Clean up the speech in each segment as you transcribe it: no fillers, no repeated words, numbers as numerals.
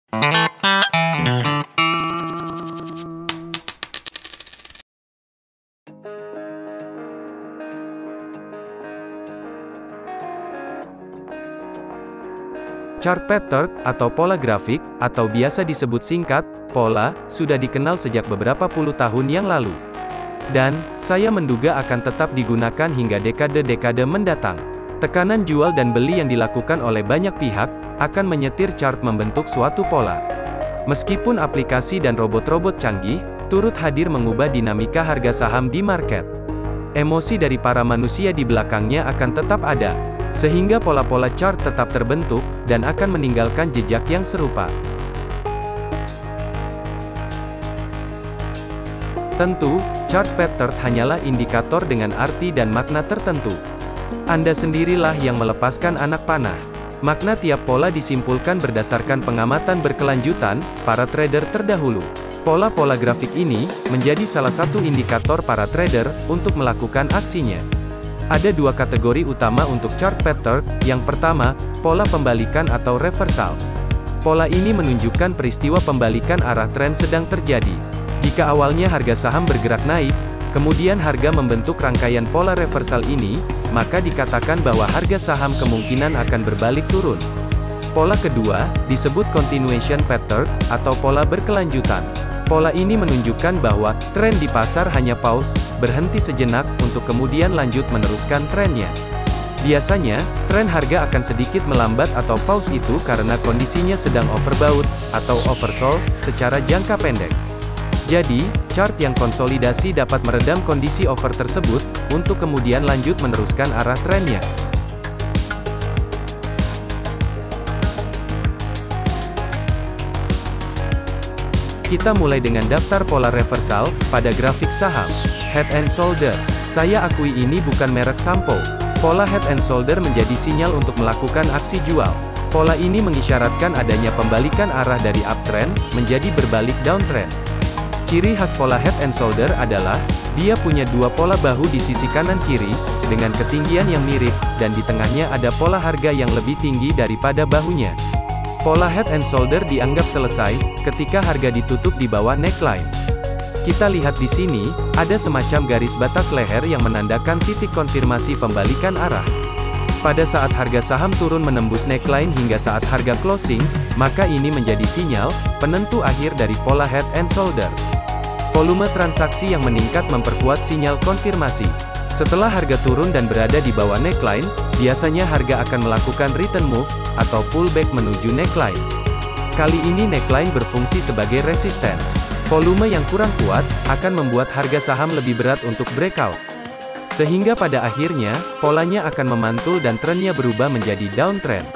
Chart pattern, atau pola grafik, atau biasa disebut singkat, pola, sudah dikenal sejak beberapa puluh tahun yang lalu. Dan, saya menduga akan tetap digunakan hingga dekade-dekade mendatang. Tekanan jual dan beli yang dilakukan oleh banyak pihak, akan menyetir chart membentuk suatu pola. Meskipun aplikasi dan robot-robot canggih, turut hadir mengubah dinamika harga saham di market. Emosi dari para manusia di belakangnya akan tetap ada, sehingga pola-pola chart tetap terbentuk, dan akan meninggalkan jejak yang serupa. Tentu, chart pattern hanyalah indikator dengan arti dan makna tertentu. Anda sendirilah yang melepaskan anak panah. Makna tiap pola disimpulkan berdasarkan pengamatan berkelanjutan, para trader terdahulu. Pola-pola grafik ini, menjadi salah satu indikator para trader, untuk melakukan aksinya. Ada dua kategori utama untuk chart pattern. Yang pertama, pola pembalikan atau reversal. Pola ini menunjukkan peristiwa pembalikan arah tren sedang terjadi. Jika awalnya harga saham bergerak naik, kemudian harga membentuk rangkaian pola reversal ini, maka dikatakan bahwa harga saham kemungkinan akan berbalik turun. Pola kedua, disebut continuation pattern, atau pola berkelanjutan. Pola ini menunjukkan bahwa tren di pasar hanya pause, berhenti sejenak, untuk kemudian lanjut meneruskan trennya. Biasanya, tren harga akan sedikit melambat atau pause itu karena kondisinya sedang overbought, atau oversold, secara jangka pendek. Jadi, chart yang konsolidasi dapat meredam kondisi over tersebut, untuk kemudian lanjut meneruskan arah trennya. Kita mulai dengan daftar pola reversal, pada grafik saham. Head and Shoulder. Saya akui ini bukan merek sampo. Pola Head and Shoulder menjadi sinyal untuk melakukan aksi jual. Pola ini mengisyaratkan adanya pembalikan arah dari uptrend, menjadi berbalik downtrend. Ciri khas pola Head and Shoulder adalah, dia punya dua pola bahu di sisi kanan kiri, dengan ketinggian yang mirip, dan di tengahnya ada pola harga yang lebih tinggi daripada bahunya. Pola Head and Shoulder dianggap selesai, ketika harga ditutup di bawah neckline. Kita lihat di sini, ada semacam garis batas leher yang menandakan titik konfirmasi pembalikan arah. Pada saat harga saham turun menembus neckline hingga saat harga closing, maka ini menjadi sinyal, penentu akhir dari pola Head and Shoulder. Volume transaksi yang meningkat memperkuat sinyal konfirmasi. Setelah harga turun dan berada di bawah neckline, biasanya harga akan melakukan return move, atau pullback menuju neckline. Kali ini neckline berfungsi sebagai resisten. Volume yang kurang kuat, akan membuat harga saham lebih berat untuk breakout. Sehingga pada akhirnya, polanya akan memantul dan trennya berubah menjadi downtrend.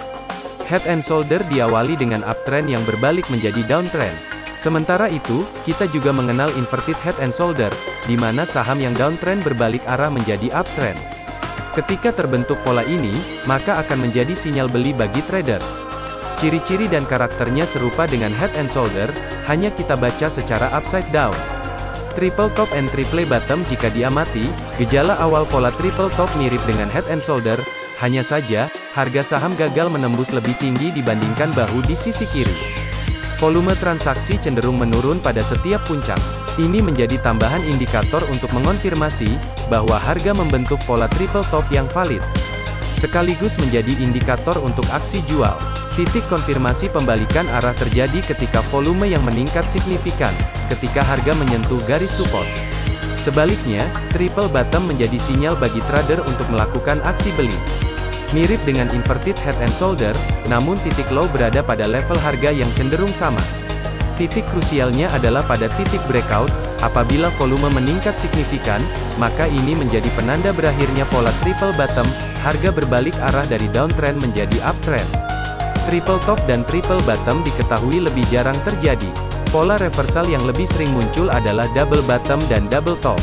Head and Shoulder diawali dengan uptrend yang berbalik menjadi downtrend. Sementara itu, kita juga mengenal inverted head and shoulder, di mana saham yang downtrend berbalik arah menjadi uptrend. Ketika terbentuk pola ini, maka akan menjadi sinyal beli bagi trader. Ciri-ciri dan karakternya serupa dengan head and shoulder, hanya kita baca secara upside down. Triple top and triple bottom. Jika diamati, gejala awal pola triple top mirip dengan head and shoulder, hanya saja, harga saham gagal menembus lebih tinggi dibandingkan bahu di sisi kiri. Volume transaksi cenderung menurun pada setiap puncak. Ini menjadi tambahan indikator untuk mengonfirmasi, bahwa harga membentuk pola triple top yang valid. Sekaligus menjadi indikator untuk aksi jual. Titik konfirmasi pembalikan arah terjadi ketika volume yang meningkat signifikan, ketika harga menyentuh garis support. Sebaliknya, triple bottom menjadi sinyal bagi trader untuk melakukan aksi beli. Mirip dengan inverted head and shoulder, namun titik low berada pada level harga yang cenderung sama. Titik krusialnya adalah pada titik breakout. Apabila volume meningkat signifikan, maka ini menjadi penanda berakhirnya pola triple bottom, harga berbalik arah dari downtrend menjadi uptrend. Triple top dan triple bottom diketahui lebih jarang terjadi. Pola reversal yang lebih sering muncul adalah double bottom dan double top.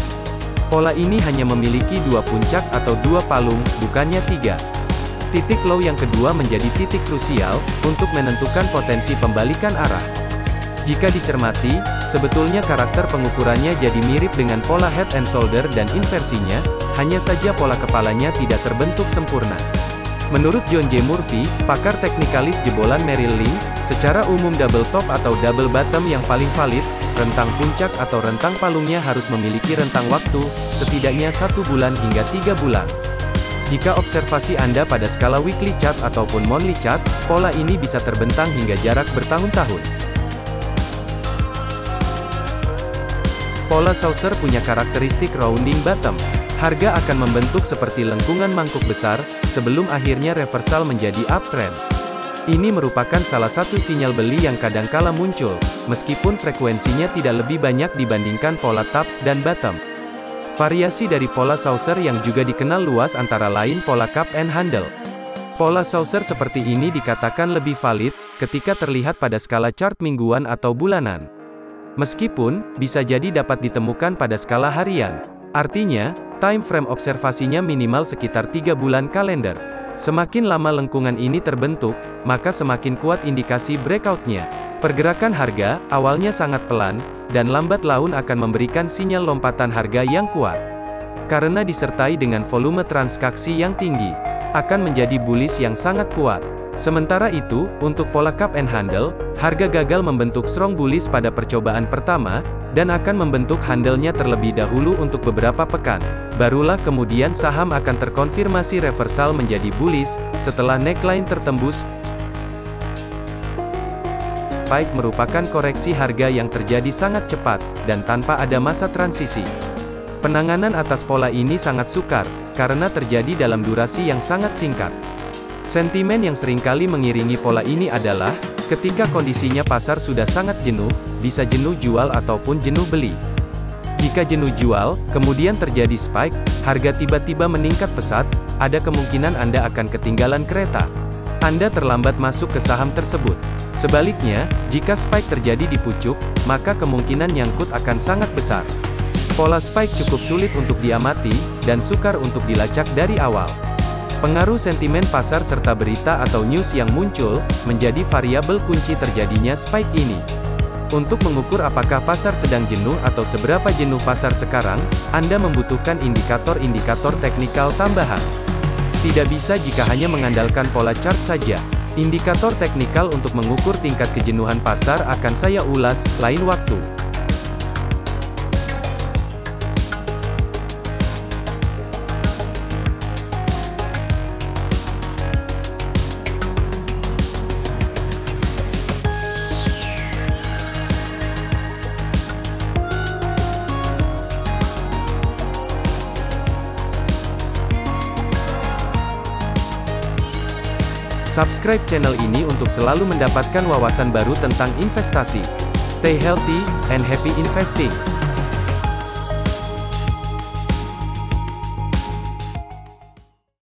Pola ini hanya memiliki dua puncak atau dua palung, bukannya tiga. Titik low yang kedua menjadi titik krusial, untuk menentukan potensi pembalikan arah. Jika dicermati, sebetulnya karakter pengukurannya jadi mirip dengan pola head and shoulder dan inversinya, hanya saja pola kepalanya tidak terbentuk sempurna. Menurut John J. Murphy, pakar teknikalis jebolan Merrill Lynch, secara umum double top atau double bottom yang paling valid, rentang puncak atau rentang palungnya harus memiliki rentang waktu, setidaknya 1 bulan hingga 3 bulan. Jika observasi Anda pada skala weekly chart ataupun monthly chart, pola ini bisa terbentang hingga jarak bertahun-tahun. Pola saucer punya karakteristik rounding bottom. Harga akan membentuk seperti lengkungan mangkuk besar, sebelum akhirnya reversal menjadi uptrend. Ini merupakan salah satu sinyal beli yang kadangkala muncul, meskipun frekuensinya tidak lebih banyak dibandingkan pola tops dan bottom. Variasi dari pola saucer yang juga dikenal luas antara lain pola cup and handle. Pola saucer seperti ini dikatakan lebih valid, ketika terlihat pada skala chart mingguan atau bulanan. Meskipun, bisa jadi dapat ditemukan pada skala harian. Artinya, time frame observasinya minimal sekitar 3 bulan kalender. Semakin lama lengkungan ini terbentuk, maka semakin kuat indikasi breakout-nya. Pergerakan harga, awalnya sangat pelan, dan lambat laun akan memberikan sinyal lompatan harga yang kuat. Karena disertai dengan volume transaksi yang tinggi, akan menjadi bullish yang sangat kuat. Sementara itu, untuk pola cup and handle, harga gagal membentuk strong bullish pada percobaan pertama, dan akan membentuk handle-nya terlebih dahulu untuk beberapa pekan. Barulah kemudian saham akan terkonfirmasi reversal menjadi bullish, setelah neckline tertembus. Spike merupakan koreksi harga yang terjadi sangat cepat, dan tanpa ada masa transisi. Penanganan atas pola ini sangat sukar, karena terjadi dalam durasi yang sangat singkat. Sentimen yang seringkali mengiringi pola ini adalah, ketika kondisinya pasar sudah sangat jenuh, bisa jenuh jual ataupun jenuh beli. Jika jenuh jual, kemudian terjadi spike, harga tiba-tiba meningkat pesat, ada kemungkinan Anda akan ketinggalan kereta. Anda terlambat masuk ke saham tersebut. Sebaliknya, jika spike terjadi di pucuk, maka kemungkinan nyangkut akan sangat besar. Pola spike cukup sulit untuk diamati, dan sukar untuk dilacak dari awal. Pengaruh sentimen pasar serta berita atau news yang muncul, menjadi variabel kunci terjadinya spike ini. Untuk mengukur apakah pasar sedang jenuh atau seberapa jenuh pasar sekarang, Anda membutuhkan indikator-indikator teknikal tambahan. Tidak bisa jika hanya mengandalkan pola chart saja. Indikator teknikal untuk mengukur tingkat kejenuhan pasar akan saya ulas lain waktu. Subscribe channel ini untuk selalu mendapatkan wawasan baru tentang investasi. Stay healthy and happy investing.